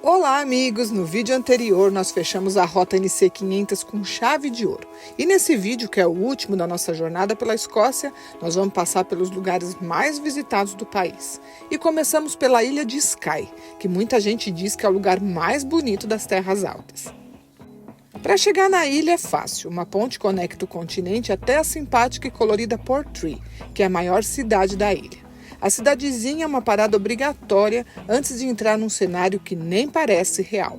Olá amigos, no vídeo anterior nós fechamos a Rota NC500 com chave de ouro. E nesse vídeo, que é o último da nossa jornada pela Escócia, nós vamos passar pelos lugares mais visitados do país. E começamos pela ilha de Skye, que muita gente diz que é o lugar mais bonito das Terras Altas. Para chegar na ilha é fácil, uma ponte conecta o continente até a simpática e colorida Portree, que é a maior cidade da ilha. A cidadezinha é uma parada obrigatória antes de entrar num cenário que nem parece real.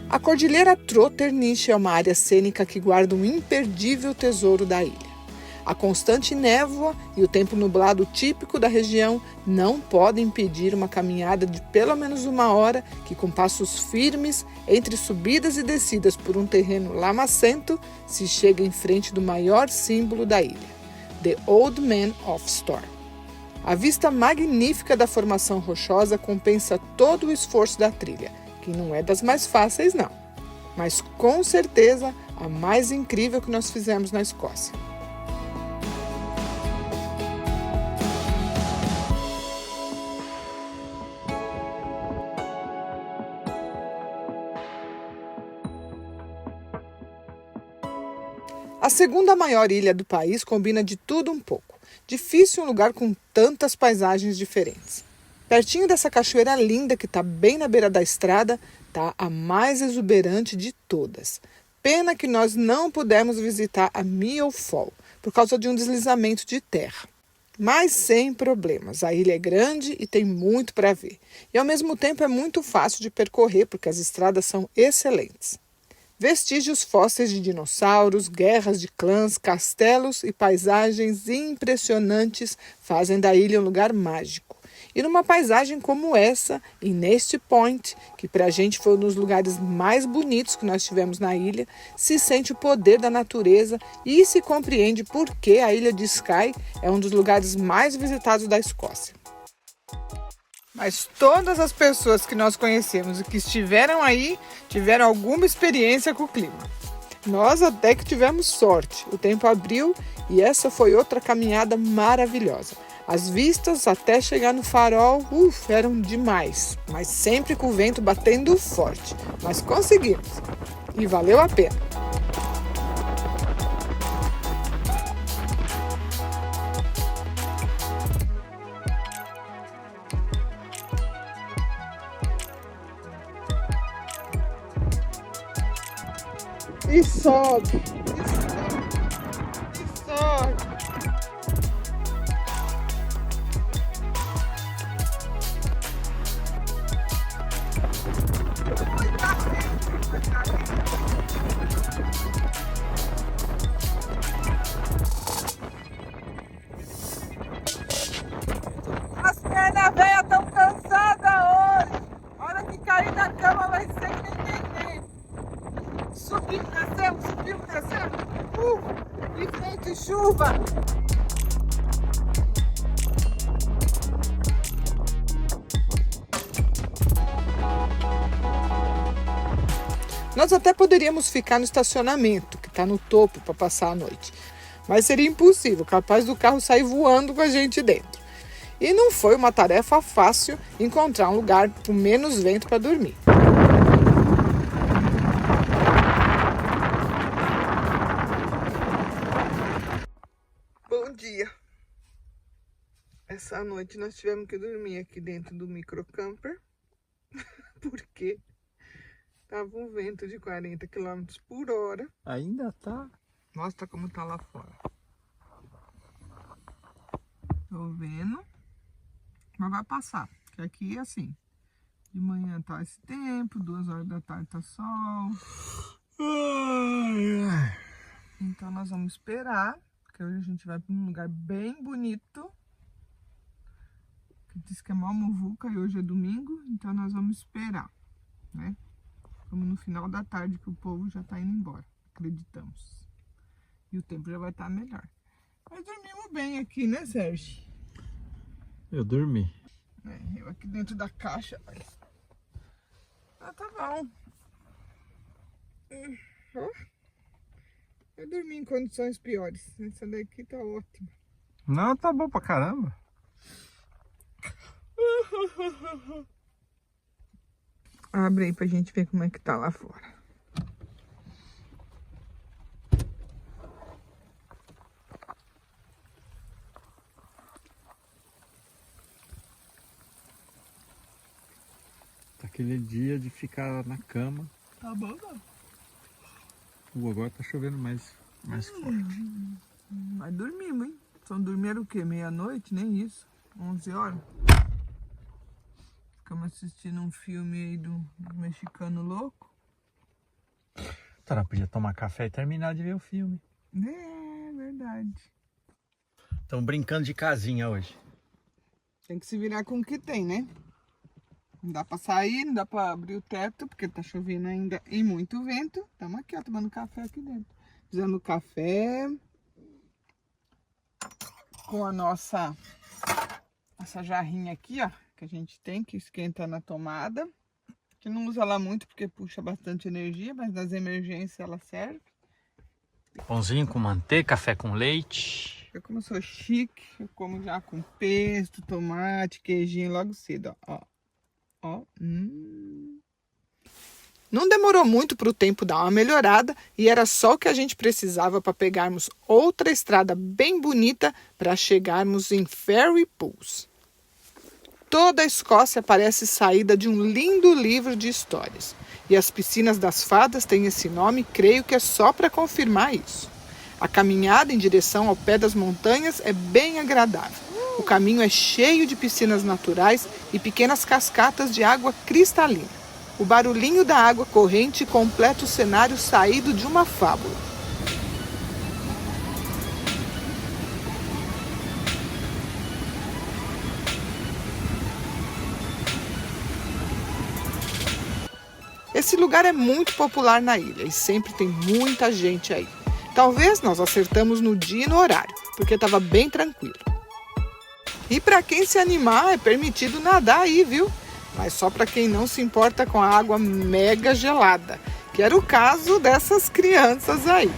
A Cordilheira Trotternish é uma área cênica que guarda um imperdível tesouro da ilha. A constante névoa e o tempo nublado típico da região não podem impedir uma caminhada de pelo menos uma hora que, com passos firmes, entre subidas e descidas por um terreno lamacento, se chega em frente do maior símbolo da ilha, The Old Man of Storm. A vista magnífica da formação rochosa compensa todo o esforço da trilha, que não é das mais fáceis não, mas com certeza a mais incrível que nós fizemos na Escócia. A segunda maior ilha do país combina de tudo um pouco. Difícil um lugar com tantas paisagens diferentes. Pertinho dessa cachoeira linda que está bem na beira da estrada, está a mais exuberante de todas. Pena que nós não pudemos visitar a Meal Fall, por causa de um deslizamento de terra. Mas sem problemas, a ilha é grande e tem muito para ver. E ao mesmo tempo é muito fácil de percorrer, porque as estradas são excelentes. Vestígios fósseis de dinossauros, guerras de clãs, castelos e paisagens impressionantes fazem da ilha um lugar mágico. E numa paisagem como essa, e neste point, que pra gente foi um dos lugares mais bonitos que nós tivemos na ilha, se sente o poder da natureza e se compreende por que a ilha de Skye é um dos lugares mais visitados da Escócia. Mas todas as pessoas que nós conhecemos e que estiveram aí tiveram alguma experiência com o clima. Nós até que tivemos sorte. O tempo abriu e essa foi outra caminhada maravilhosa. As vistas até chegar no farol, eram demais. Mas sempre com o vento batendo forte. Mas conseguimos. E valeu a pena. E sobe, e sobe. As pernas velhas estão cansadas hoje. A hora que cair da cama vai ser que nem neném. Subimos, descemos, e vento e chuva. Nós até poderíamos ficar no estacionamento, que está no topo, para passar a noite. Mas seria impossível, capaz do carro sair voando com a gente dentro. E não foi uma tarefa fácil encontrar um lugar com menos vento para dormir. Bom dia! Essa noite nós tivemos que dormir aqui dentro do microcamper, porque tava um vento de 40 km por hora. Ainda tá? Mostra como tá lá fora. Tô vendo. Mas vai passar, porque aqui é assim. De manhã tá esse tempo, 2 horas da tarde tá sol. Então nós vamos esperar. Porque hoje a gente vai para um lugar bem bonito. Que diz que é mó muvuca e hoje é domingo. Então nós vamos esperar, né? Como no final da tarde que o povo já tá indo embora. Acreditamos. E o tempo já vai estar melhor. Mas dormimos bem aqui, né, Sérgio? Eu dormi. Eu aqui dentro da caixa. Olha. Ah, tá bom. Eu dormi em condições piores. Essa daqui tá ótima. Não, tá bom pra caramba. Abre aí pra gente ver como é que tá lá fora. Tá aquele dia de ficar na cama. Tá bom, não? Agora tá chovendo mais forte. Mas dormimos, hein? Só dormiram o quê? Meia-noite? Nem isso. 11 horas. Ficamos assistindo um filme aí do mexicano louco. Tá, não podia tomar café e terminar de ver o filme. É verdade. Estamos brincando de casinha hoje. Tem que se virar com o que tem, né? Não dá pra sair, não dá pra abrir o teto, porque tá chovendo ainda e muito vento. Estamos aqui, ó, tomando café aqui dentro. Fizemos café com a nossa essa jarrinha aqui, ó, que a gente tem, que esquenta na tomada. Que não usa lá muito, porque puxa bastante energia, mas nas emergências ela serve. Pãozinho com manteiga, café com leite. Eu, como eu sou chique, eu como já com pesto, tomate, queijinho logo cedo, ó. Não demorou muito para o tempo dar uma melhorada e era só o que a gente precisava para pegarmos outra estrada bem bonita para chegarmos em Fairy Pools. Toda a Escócia parece saída de um lindo livro de histórias. E as piscinas das fadas têm esse nome, creio que é só para confirmar isso. A caminhada em direção ao pé das montanhas é bem agradável. O caminho é cheio de piscinas naturais e pequenas cascatas de água cristalina. O barulhinho da água corrente completa o cenário saído de uma fábula. Esse lugar é muito popular na ilha e sempre tem muita gente aí. Talvez nós acertamos no dia e no horário, porque estava bem tranquilo. E para quem se animar, é permitido nadar aí, viu? Mas só para quem não se importa com a água mega gelada, que era o caso dessas crianças aí.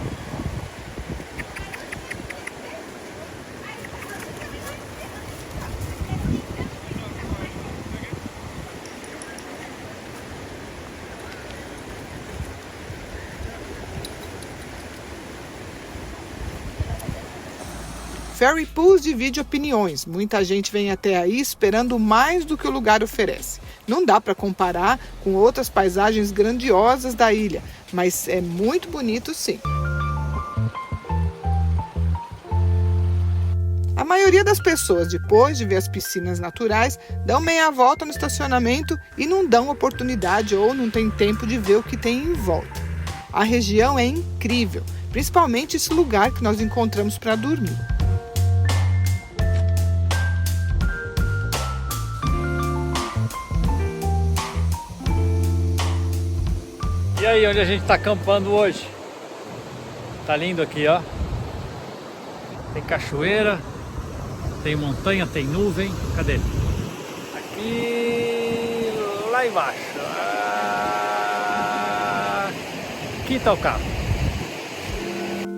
Fairy Pools divide opiniões. Muita gente vem até aí esperando mais do que o lugar oferece. Não dá para comparar com outras paisagens grandiosas da ilha, mas é muito bonito sim. A maioria das pessoas, depois de ver as piscinas naturais, dão meia volta no estacionamento e não dão oportunidade ou não tem tempo de ver o que tem em volta. A região é incrível, principalmente esse lugar que nós encontramos para dormir. E aí, onde a gente tá acampando hoje? Tá lindo aqui, ó. Tem cachoeira, tem montanha, tem nuvem. Cadê? Aqui, lá embaixo. Aqui tá o carro.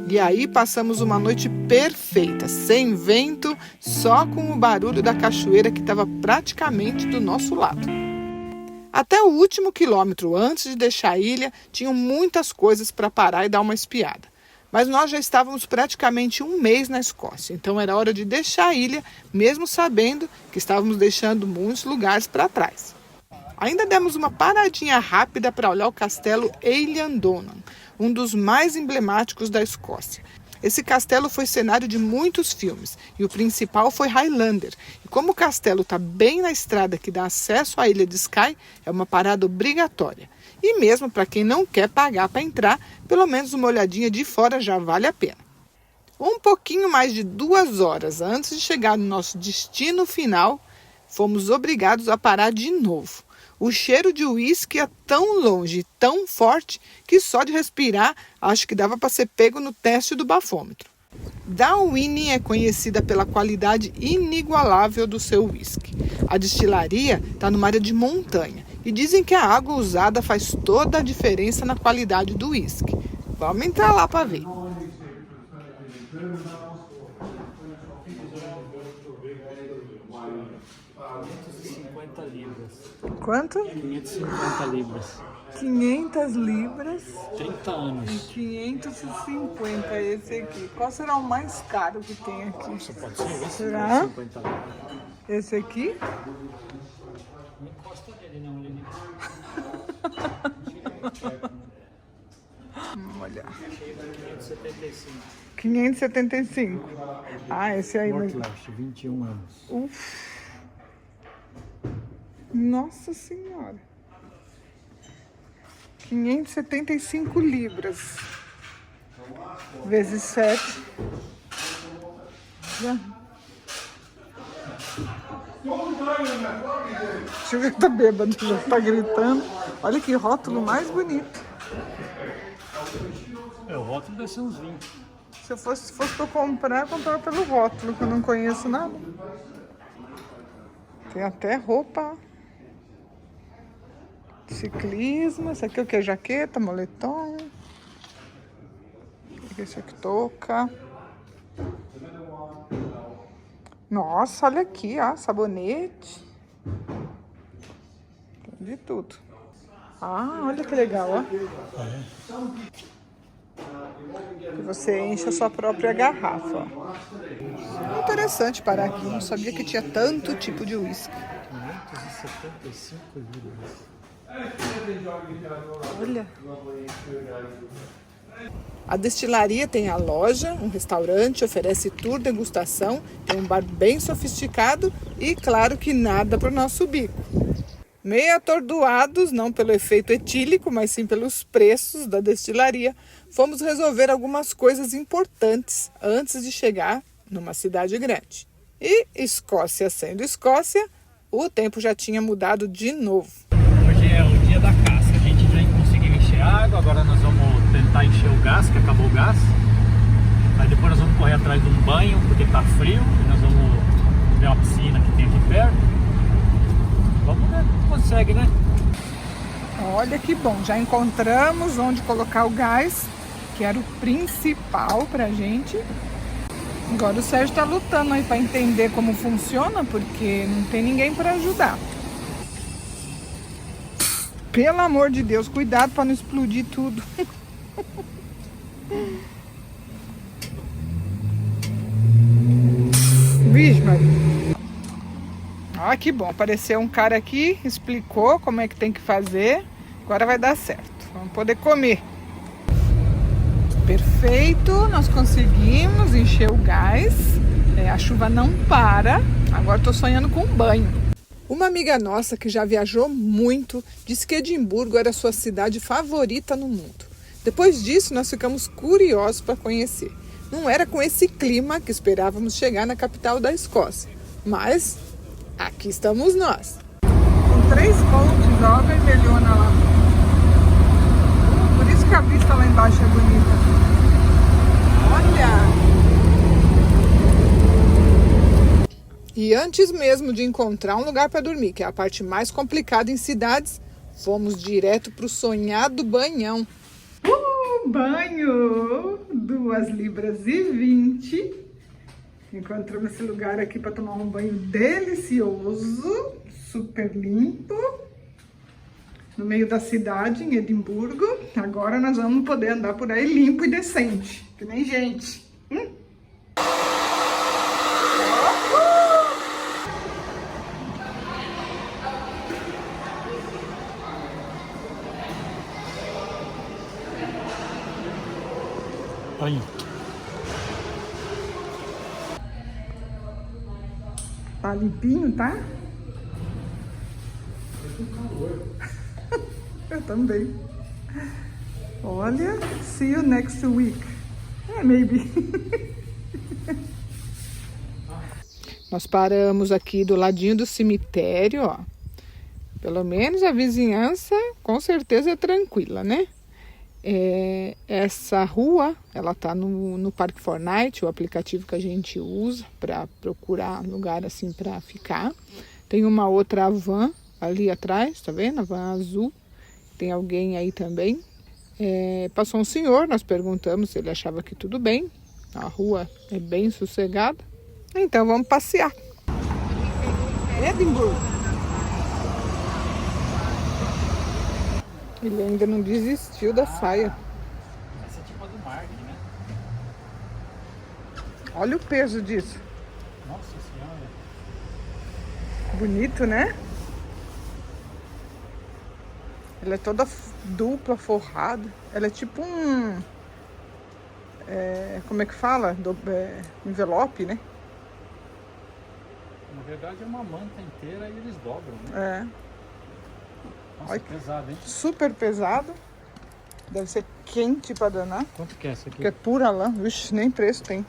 E aí passamos uma noite perfeita, sem vento, só com o barulho da cachoeira que estava praticamente do nosso lado. Até o último quilômetro antes de deixar a ilha, tinham muitas coisas para parar e dar uma espiada. Mas nós já estávamos praticamente um mês na Escócia, então era hora de deixar a ilha, mesmo sabendo que estávamos deixando muitos lugares para trás. Ainda demos uma paradinha rápida para olhar o castelo Eileandonnan, um dos mais emblemáticos da Escócia. Esse castelo foi cenário de muitos filmes e o principal foi Highlander. E como o castelo está bem na estrada que dá acesso à ilha de Skye, é uma parada obrigatória. E mesmo para quem não quer pagar para entrar, pelo menos uma olhadinha de fora já vale a pena. Um pouquinho mais de 2 horas antes de chegar no nosso destino final, fomos obrigados a parar de novo. O cheiro de uísque é tão longe e tão forte que só de respirar acho que dava para ser pego no teste do bafômetro. Dalwhinnie é conhecida pela qualidade inigualável do seu uísque. A destilaria está numa área de montanha E dizem que a água usada faz toda a diferença na qualidade do uísque. Vamos entrar lá para ver. 550 libras. Quanto? 550 libras. 500 libras 30 e anos. 550 esse aqui. Qual será o mais caro que tem aqui? Isso pode ser esse? Será? 50 libras. Esse aqui? Não encosta nele não, Lili. Vamos olhar. Chega a 575. 575. Ah, esse aí. Mortlach, 21 anos. Uf. Nossa Senhora. 575 libras. Vezes 7. Já. Deixa eu ver, tá bêbado, já tá gritando. Olha que rótulo mais bonito. O rótulo deve ser uns 20. Se fosse pra eu comprar, eu comprava pelo rótulo, que eu não conheço nada. Tem até roupa. Ciclismo. Esse aqui é o que? Jaqueta, moletom. Esse aqui touca. Nossa, olha aqui, ó. Sabonete. Tem de tudo. Ah, olha que legal, ó. Que você enche a sua própria garrafa, ó. Interessante parar aqui. Não sabia que tinha tanto tipo de uísque. 575 libras. Olha. A destilaria tem a loja, um restaurante, oferece tour, degustação, tem um bar bem sofisticado e, claro, que nada para o nosso bico. Meio atordoados, não pelo efeito etílico, mas sim pelos preços da destilaria, fomos resolver algumas coisas importantes antes de chegar numa cidade grande. E, Escócia sendo Escócia, o tempo já tinha mudado de novo. Hoje é o dia da caça. A gente já conseguiu encher água, agora nós vamos tentar encher o gás, que acabou o gás. Aí depois nós vamos correr atrás de um banho, porque tá frio. E nós vamos ver uma piscina que tem aqui perto. Vamos ver se consegue, né? Olha que bom, já encontramos onde colocar o gás, que era o principal pra gente. Agora o Sérgio tá lutando aí pra entender como funciona, porque não tem ninguém pra ajudar. Pelo amor de Deus, cuidado pra não explodir tudo. Vixe, Maria. Ah, que bom, apareceu um cara aqui, explicou como é que tem que fazer. Agora vai dar certo, vamos poder comer. Perfeito, nós conseguimos encher o gás. A chuva não para, agora estou sonhando com um banho. Uma amiga nossa que já viajou muito disse que Edimburgo era a sua cidade favorita no mundo. Depois disso, nós ficamos curiosos para conhecer. Não era com esse clima que esperávamos chegar na capital da Escócia, mas aqui estamos nós. Com 3 pontos, ó, vermelhona lá. Por isso que a vista lá embaixo é bonita. Olha! E antes mesmo de encontrar um lugar para dormir, que é a parte mais complicada em cidades, fomos direto para o sonhado banhão. Banho! 2,20 libras. Encontramos esse lugar aqui para tomar um banho delicioso, super limpo, no meio da cidade, em Edimburgo. Agora nós vamos poder andar por aí limpo e decente, que nem gente. Banho. Tá limpinho, tá? Eu tô com calor. Eu também. Olha, see you next week. Maybe. Nós paramos aqui do ladinho do cemitério, ó. Pelo menos a vizinhança com certeza é tranquila, né? Essa rua, ela tá no Park Fortnite, o aplicativo que a gente usa para procurar lugar assim para ficar. Tem uma outra van Ali atrás, tá vendo? A van azul. Tem alguém aí também. Passou um senhor, nós perguntamos se ele achava que tudo bem. A rua é bem sossegada. Então vamos passear. Edimburgo. Ele ainda não desistiu da saia. Essa é tipo a do Mark, né? Olha o peso disso. Nossa senhora. Bonito, né? Ela é toda dupla, forrada. Ela é tipo um... como é que fala? Envelope, né? Na verdade é uma manta inteira e eles dobram, né? Nossa, Olha, pesado, hein? super pesado. Deve ser quente pra danar. Quanto que é essa aqui? Porque é pura lã. Vixe, nem preço tem.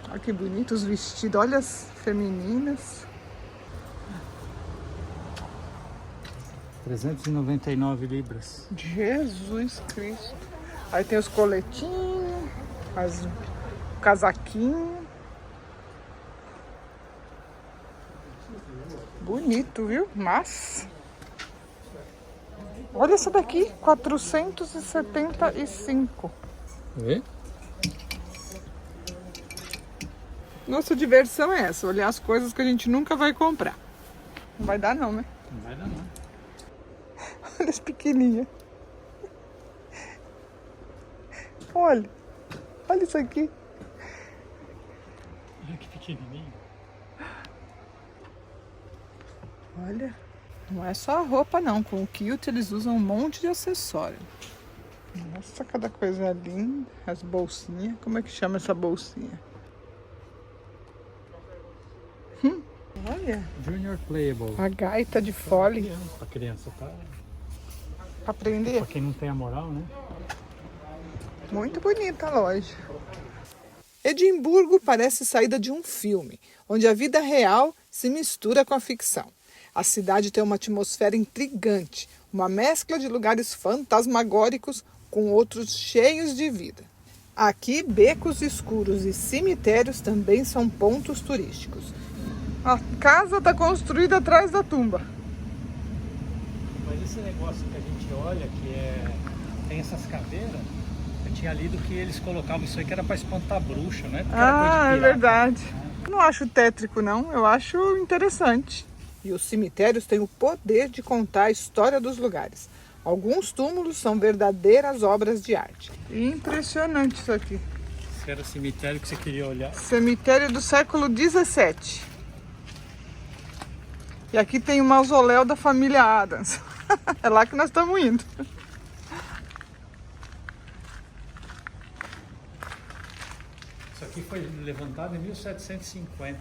Olha que bonito os vestidos. Olha as femininas. 399 libras. Jesus Cristo. Aí tem os coletinhos, o casaquinho. Bonito, viu? Mas... olha essa daqui, 475. Vê? Nossa diversão é essa, olhar as coisas que a gente nunca vai comprar. Não vai dar não, né? Não vai dar não. Olha as pequenininhas. Olha isso aqui. Olha que pequenininho. Olha, não é só a roupa não, com o kilt eles usam um monte de acessório. Nossa, cada coisa linda. As bolsinhas, como é que chama essa bolsinha? Olha, Junior Playable. a gaita de fole. Pra criança, tá? Pra aprender. Pra quem não tem a moral, né? Muito bonita a loja. Edimburgo parece saída de um filme, onde a vida real se mistura com a ficção. A cidade tem uma atmosfera intrigante, uma mescla de lugares fantasmagóricos com outros cheios de vida. Aqui, becos escuros e cemitérios também são pontos turísticos. A casa está construída atrás da tumba. Mas esse negócio que a gente olha, tem essas caveiras, eu tinha lido que eles colocavam isso aí que era para espantar bruxa, né? Porque era coisa de É pirata. verdade. Não acho tétrico, não. Eu acho interessante. E os cemitérios têm o poder de contar a história dos lugares. Alguns túmulos são verdadeiras obras de arte. Impressionante isso aqui. Esse era o cemitério que você queria olhar. Cemitério do século 17. E aqui tem o mausoléu da família Adams. É lá que nós estamos indo. Isso aqui foi levantado em 1750.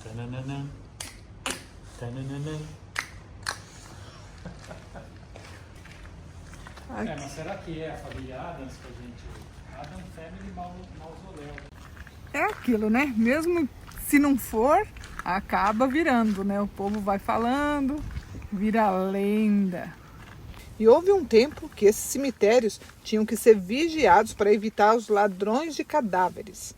Tananana. Tananana. Mas será que é a família Adams que a gente... Adam Family Mausoléu. É aquilo, né? Mesmo se não for, acaba virando, né? O povo vai falando, vira lenda. E houve um tempo que esses cemitérios tinham que ser vigiados para evitar os ladrões de cadáveres.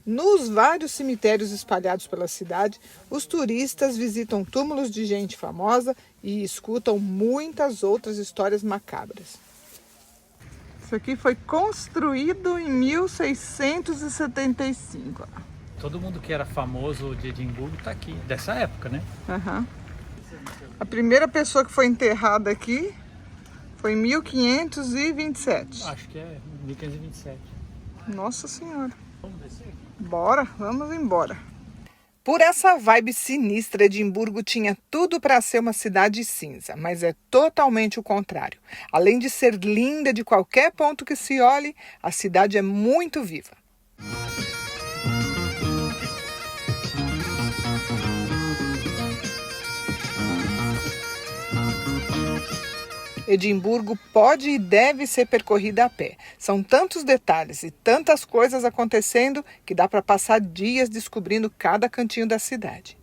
Nos vários cemitérios espalhados pela cidade, os turistas visitam túmulos de gente famosa e escutam muitas outras histórias macabras. Isso aqui foi construído em 1675. Todo mundo que era famoso de Edimburgo está aqui, dessa época, né? Uhum. A primeira pessoa que foi enterrada aqui foi em 1527. Acho que é 1527. Nossa Senhora. Vamos descer aqui. Bora, vamos embora. Por essa vibe sinistra, Edimburgo tinha tudo para ser uma cidade cinza, mas é totalmente o contrário. Além de ser linda de qualquer ponto que se olhe, a cidade é muito viva. Edimburgo pode e deve ser percorrida a pé. São tantos detalhes e tantas coisas acontecendo que dá para passar dias descobrindo cada cantinho da cidade.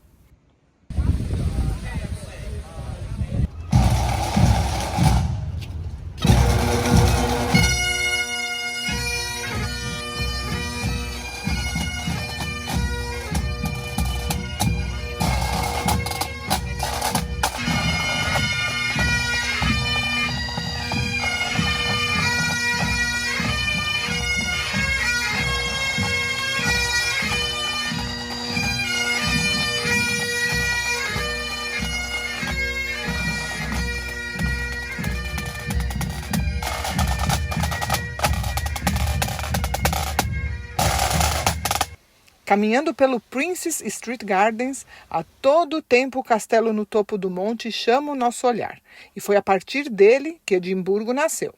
Caminhando pelo Princes Street Gardens, a todo tempo o castelo no topo do monte chama o nosso olhar. E foi a partir dele que Edimburgo nasceu.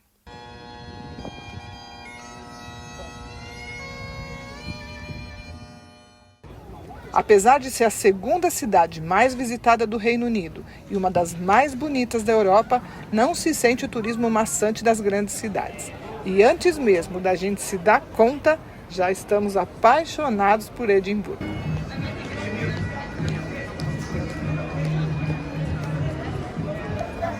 Apesar de ser a segunda cidade mais visitada do Reino Unido e uma das mais bonitas da Europa, não se sente o turismo maçante das grandes cidades. E antes mesmo da gente se dar conta, já estamos apaixonados por Edimburgo.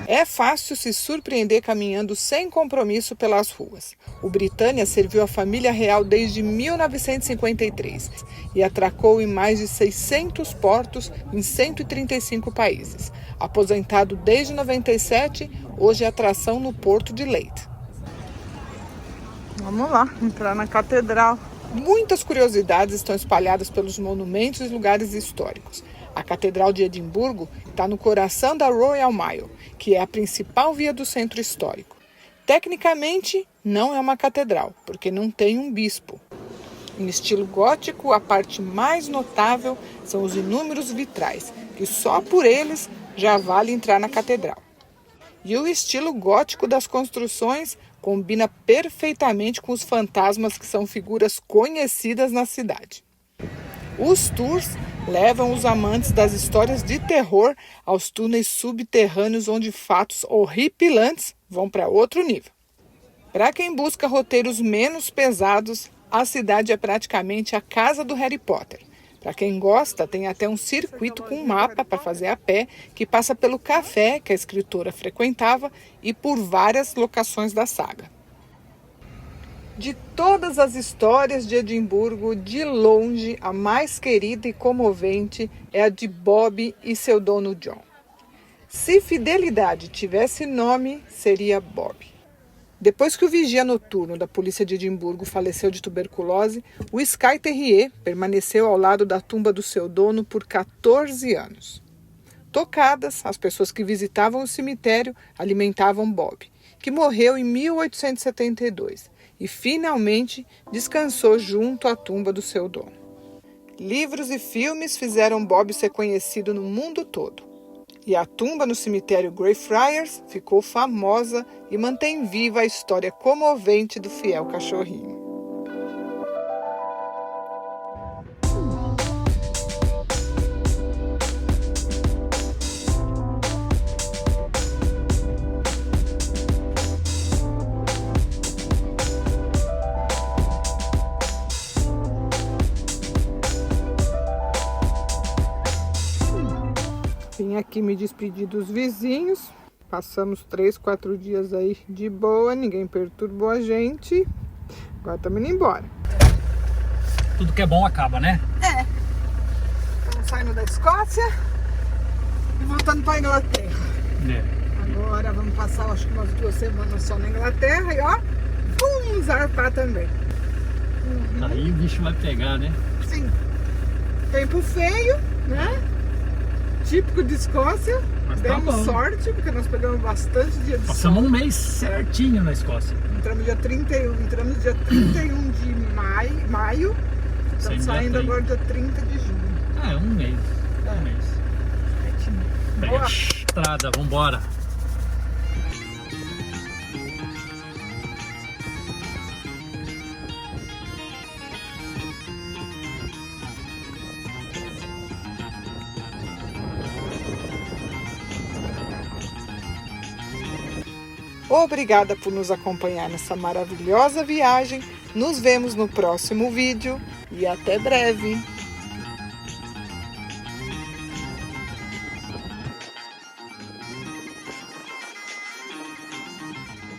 É fácil se surpreender caminhando sem compromisso pelas ruas. O Britannia serviu a família real desde 1953 e atracou em mais de 600 portos em 135 países. Aposentado desde 97, hoje é atração no Porto de Leith. Vamos lá, entrar na catedral. Muitas curiosidades estão espalhadas pelos monumentos e lugares históricos. A Catedral de Edimburgo está no coração da Royal Mile, que é a principal via do centro histórico. Tecnicamente, não é uma catedral, porque não tem um bispo. Em estilo gótico, a parte mais notável são os inúmeros vitrais, que só por eles já vale entrar na catedral. E o estilo gótico das construções combina perfeitamente com os fantasmas que são figuras conhecidas na cidade. Os tours levam os amantes das histórias de terror aos túneis subterrâneos onde fatos horripilantes vão para outro nível. Para quem busca roteiros menos pesados, a cidade é praticamente a casa do Harry Potter. Para quem gosta, tem até um circuito com mapa para fazer a pé, que passa pelo café que a escritora frequentava e por várias locações da saga. De todas as histórias de Edimburgo, de longe, a mais querida e comovente é a de Bob e seu dono John. Se fidelidade tivesse nome, seria Bob. Depois que o vigia noturno da polícia de Edimburgo faleceu de tuberculose, o Skye Terrier permaneceu ao lado da tumba do seu dono por 14 anos. Tocadas, as pessoas que visitavam o cemitério alimentavam Bob, que morreu em 1872 e finalmente descansou junto à tumba do seu dono. Livros e filmes fizeram Bob ser conhecido no mundo todo. E a tumba no cemitério Greyfriars ficou famosa e mantém viva a história comovente do fiel cachorrinho. Vim aqui me despedir dos vizinhos. Passamos 3, 4 dias aí de boa, ninguém perturbou a gente. Agora estamos indo embora. Tudo que é bom acaba, né? É. Estamos saindo da Escócia e voltando para a Inglaterra. Agora vamos passar, acho que umas 2 semanas só na Inglaterra e ó, vamos zarpar também. Aí o bicho vai pegar, né? Sim. Tempo feio, né? Típico de Escócia. Mas tá demos bom. sorte, porque nós pegamos bastante dia de Passamos sol. um mês certinho na Escócia. Entramos dia 31 de maio. Estamos saindo agora dia 30 de junho. Ah, é um mês. Um mês. Pega a estrada, vambora. Obrigada por nos acompanhar nessa maravilhosa viagem. Nos vemos no próximo vídeo e até breve!